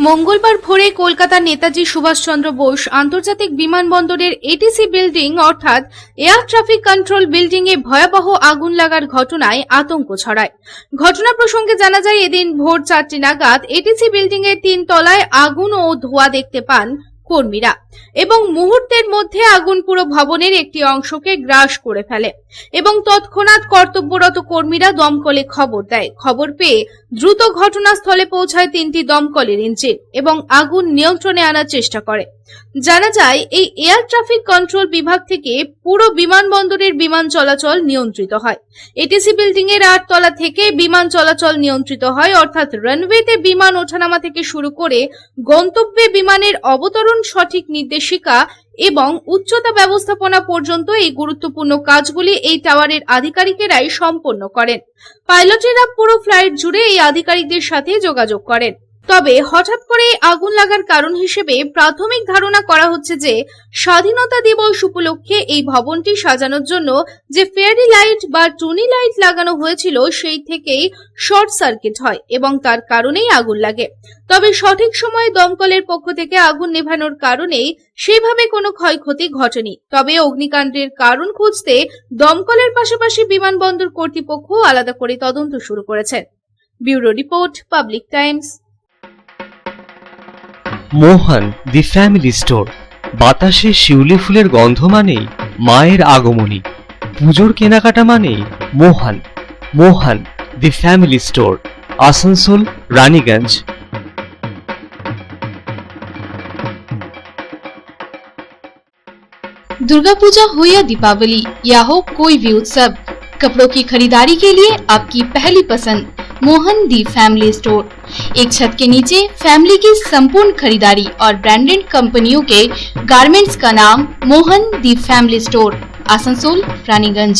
মঙ্গলবার ভোরে কলকাতার নেতাজি সুভাষচন্দ্র বোস আন্তর্জাতিক বিমানবন্দরের এটিসি বিল্ডিং অর্থাৎ এয়ার ট্রাফিক কন্ট্রোল বিল্ডিং এ ভয়াবহ আগুন লাগার ঘটনায় আতঙ্ক ছড়ায়। ঘটনা প্রসঙ্গে জানা যায়, এদিন ভোর 4টা নাগাদ এটিসি বিল্ডিং এর 3 তলায় আগুন ও ধোঁয়া দেখতে পান কর্মীরা এবং মুহূর্তের মধ্যে আগুন পুরো ভবনের একটি অংশকে গ্রাস করে ফেলে এবং তৎক্ষণাৎ কর্তব্যরত কর্মীরা দমকলে খবর দেয়। খবর পেয়ে দ্রুত ঘটনাস্থলে পৌঁছায় 3টি দমকলের ইঞ্জিন এবং আগুন নিয়ন্ত্রণে আনার চেষ্টা করে। জানা যায়, এই এয়ার ট্রাফিক কন্ট্রোল বিভাগ থেকে পুরো বিমানবন্দরের বিমান চলাচল নিয়ন্ত্রিত হয়। এটিসি বিল্ডিং এর 8 তলা থেকে বিমান চলাচল নিয়ন্ত্রিত হয়, অর্থাৎ রানওয়েতে বিমান ওঠানামা থেকে শুরু করে গন্তব্যে বিমানের অবতরণ সঠিক নির্দেশিকা এবং উচ্চতা ব্যবস্থাপনা পর্যন্ত এই গুরুত্বপূর্ণ কাজগুলি এই টাওয়ারের আধিকারিকেরাই সম্পন্ন করেন। পাইলটেরা পুরো ফ্লাইট জুড়ে এই আধিকারিকদের সাথে যোগাযোগ করেন। তবে হঠাৎ করে আগুন লাগার কারণ হিসেবে প্রাথমিক ধারণা করা হচ্ছে যে স্বাধীনতা দিবস উপলক্ষে এই ভবনটি সাজানোর জন্য যে ফেয়ারি লাইট বা টুনি লাইট লাগানো হয়েছিল সেই থেকেই শর্ট সার্কিট হয় এবং তার কারণেই আগুন লাগে। তবে সঠিক সময়ে দমকলের পক্ষ থেকে আগুন নেভানোর কারণে সেভাবে কোনো ক্ষয়ক্ষতি ঘটেনি। তবে অগ্নিকাণ্ডের কারণ খুঁজতে দমকলের পাশাপাশি বিমানবন্দর কর্তৃপক্ষ আলাদা করে তদন্ত শুরু করেছেন। Bureau report, public Times. Mohan the family store. বাতাসে শিউলি ফুলের গন্ধ মানেই মায়ের আগমনী, পুজোর কেনাকাটা মানেই Mohan. Mohan the family store, Asansol, Raniganj. Durga Puja हो या दीपावली या हो कोई भी उत्सव, कपड़ों की खरीदारी के लिए आपकी पहली पसंद मोहन दी फैमिली स्टोर। एक छत के नीचे फैमिली की संपूर्ण खरीदारी और ब्रांडेड कंपनियों के गारमेंट्स का नाम मोहन दी फैमिली स्टोर, आसनसोल, रानीगंज।